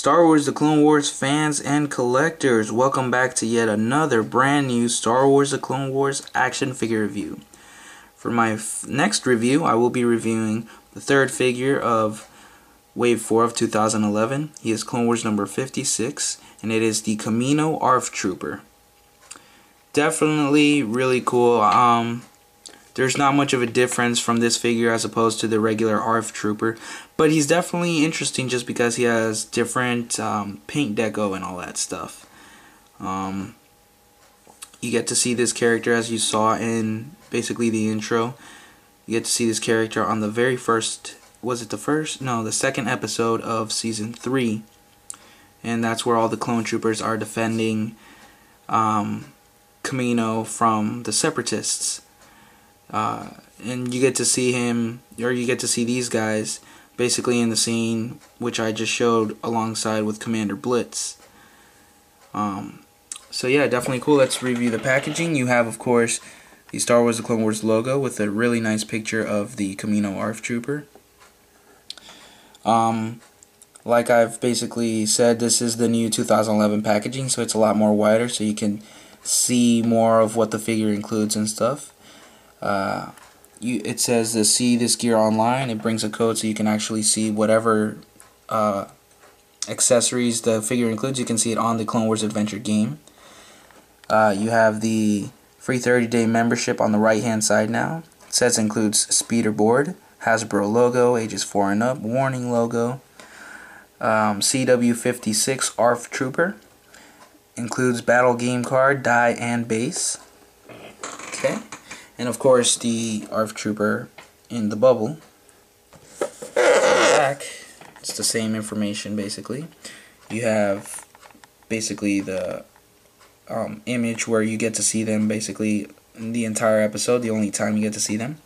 Star Wars The Clone Wars fans and collectors, welcome back to yet another brand new Star Wars The Clone Wars action figure review. For my next review, I will be reviewing the third figure of Wave 4 of 2011. He is Clone Wars number 56, and it is the Kamino ARF Trooper. Definitely really cool. There's not much of a difference from this figure as opposed to the regular ARF Trooper, but he's definitely interesting just because he has different paint deco and all that stuff. You get to see this character as you saw in basically the intro. You get to see this character on the very first, was it the first? No, the second episode of Season 3. And that's where all the clone troopers are defending Kamino from the Separatists. And you get to see him, or you get to see these guys basically in the scene which I just showed alongside with Commander Blitz. So yeah, definitely cool. Let's review the packaging. You have, of course, the Star Wars The Clone Wars logo with a really nice picture of the Kamino ARF Trooper. Like I've basically said, this is the new 2011 packaging, so it's a lot more wider, so you can see more of what the figure includes and stuff. It says to see this gear online. It brings a code so you can actually see whatever accessories the figure includes. You can see it on the Clone Wars Adventure game. You have the free 30-day membership on the right hand side now. It says it includes speeder board, Hasbro logo, ages 4 and up, warning logo, CW56 ARF Trooper, includes battle game card, die, and base. Okay. And of course the ARF Trooper in the bubble. Back, it's the same information basically. You have basically the image where you get to see them basically in the entire episode, the only time you get to see them.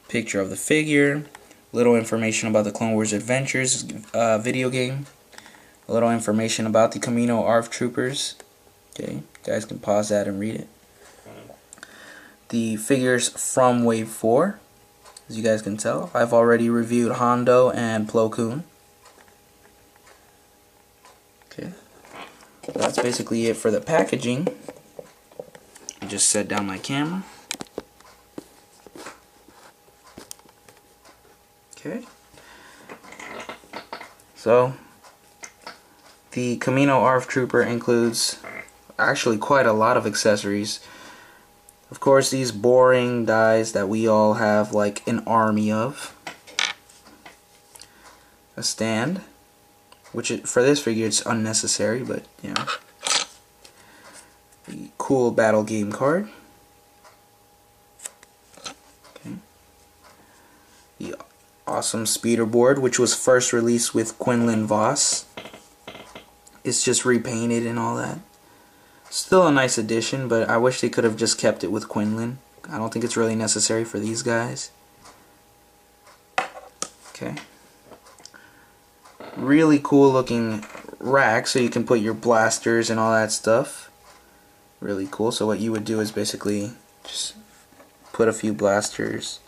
Picture of the figure, little information about the Clone Wars Adventures video game, a little information about the Kamino ARF Troopers. Okay, you guys can pause that and read it. The figures from Wave 4, as you guys can tell. I've already reviewed Hondo and Plo Koon. Okay, that's basically it for the packaging. I just set down my camera. Okay, so the Kamino ARF Trooper includes actually quite a lot of accessories. Of course, these boring dies that we all have like an army of. A stand, which for this figure it's unnecessary, but you know. The cool battle game card. Okay. The awesome speeder board, which was first released with Quinlan Voss. It's just repainted and all that. Still a nice addition, but I wish they could have just kept it with Quinlan. I don't think it's really necessary for these guys. Okay. Really cool looking rack so you can put your blasters and all that stuff. Really cool. So what you would do is basically just put a few blasters,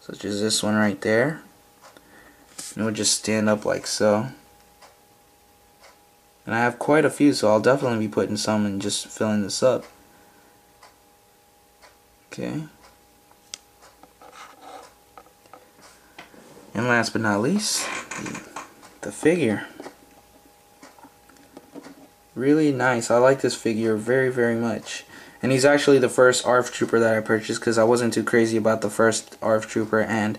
such as this one right there. And it would just stand up like so. And I have quite a few, so I'll definitely be putting some and just filling this up. Okay. And last but not least, the figure. Really nice. I like this figure very, very much. And he's actually the first ARF Trooper that I purchased because I wasn't too crazy about the first ARF Trooper, and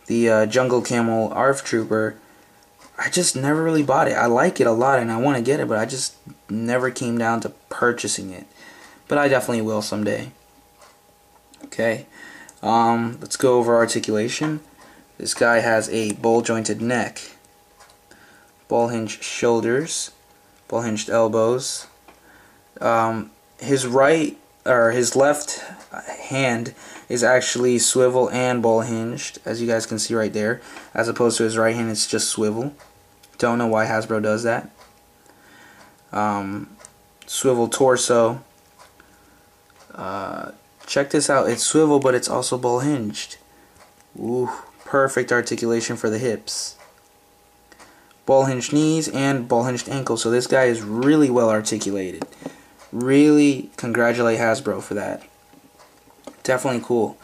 the Jungle Camel ARF Trooper. I just never really bought it. I like it a lot and I want to get it, but I just never came down to purchasing it. But I definitely will someday. Okay, let's go over articulation. This guy has a ball-jointed neck, ball-hinged shoulders, ball-hinged elbows. His left hand is actually swivel and ball-hinged, as you guys can see right there, as opposed to his right hand, it's just swivel. Don't know why Hasbro does that. Swivel torso. Check this out. It's swivel, but it's also ball hinged. Ooh, perfect articulation for the hips. ball hinged knees, and ball hinged ankles. So this guy is really well articulated. Really congratulate Hasbro for that. Definitely cool.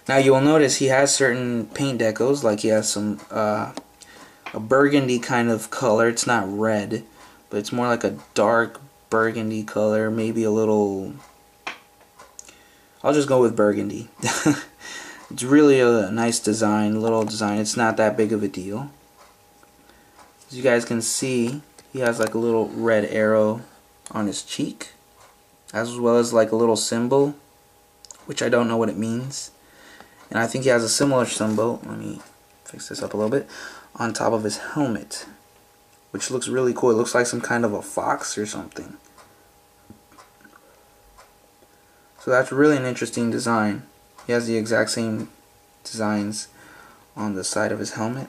Now you will notice he has certain paint decos, like he has some a burgundy kind of color. It's not red, but it's more like a dark burgundy color, maybe a little, I'll just go with burgundy. It's really a nice design, little design. It's not that big of a deal. As you guys can see, he has like a little red arrow on his cheek, as well as like a little symbol, which I don't know what it means. And I think he has a similar symbol, let me fix this up a little bit, on top of his helmet, which looks really cool. It looks like some kind of a fox or something. So that's really an interesting design. He has the exact same designs on the side of his helmet.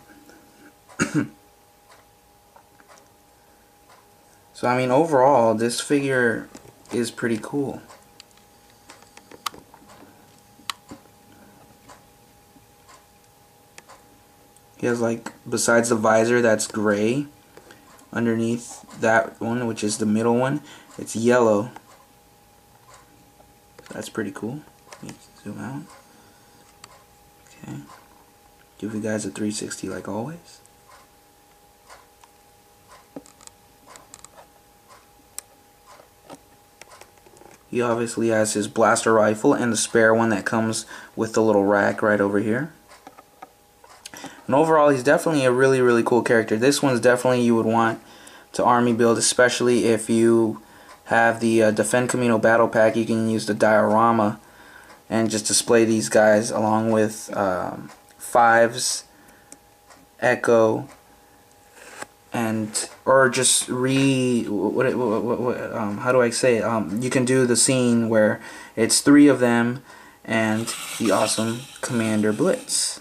So I mean, overall this figure is pretty cool. He has, like, besides the visor that's gray, underneath that one, which is the middle one, it's yellow. That's pretty cool. Let me zoom out. Okay. Give you guys a 360 like always. He obviously has his blaster rifle and the spare one that comes with the little rack right over here. And overall, he's definitely a really, really cool character. This one's definitely you would want to army build, especially if you have the Defend Kamino Battle Pack. You can use the diorama and just display these guys along with Fives, Echo, and or just how do I say it? You can do the scene where it's 3 of them and the awesome Commander Blitz.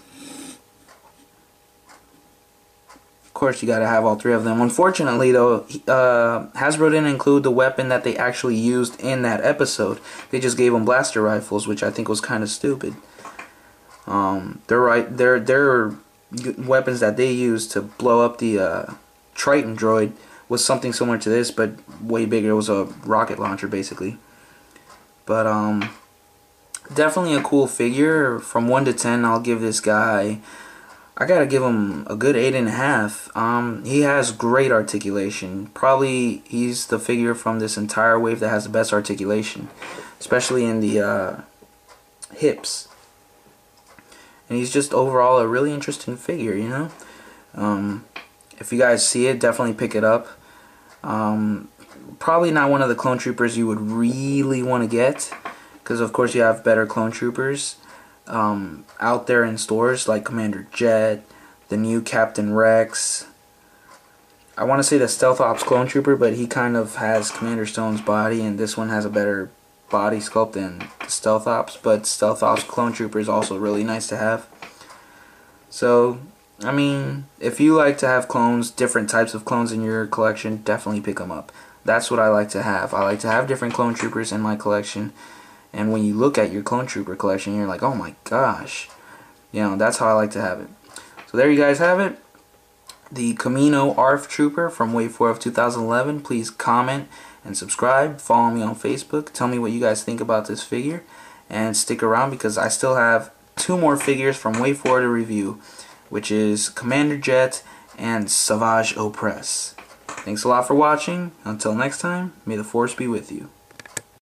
Of course, you gotta have all 3 of them. Unfortunately, though, Hasbro didn't include the weapon that they actually used in that episode. They just gave them blaster rifles, which I think was kind of stupid. Their weapons that they used to blow up the Triton droid was something similar to this, but way bigger. It was a rocket launcher, basically. But definitely a cool figure. From 1 to 10, I'll give this guy, I gotta give him a good 8.5. He has great articulation. Probably he's the figure from this entire wave that has the best articulation, especially in the hips. And he's just overall a really interesting figure, you know. If you guys see it, definitely pick it up. Probably not one of the clone troopers you would really want to get, because of course you have better clone troopers out there in stores, like Commander Jet, the new Captain Rex. I want to say the Stealth Ops clone trooper, but he kind of has Commander Stone's body, and this one has a better body sculpt than the Stealth Ops, but Stealth Ops clone trooper is also really nice to have. So I mean, if you like to have clones, different types of clones in your collection, definitely pick them up. That's what I like to have. I like to have different clone troopers in my collection. And when you look at your clone trooper collection, you're like, oh my gosh. You know, that's how I like to have it. So there you guys have it. The Kamino ARF Trooper from Wave 4 of 2011. Please comment and subscribe. Follow me on Facebook. Tell me what you guys think about this figure. And stick around because I still have 2 more figures from Wave 4 to review, which is Commander Jet and Savage Opress. Thanks a lot for watching. Until next time, may the Force be with you.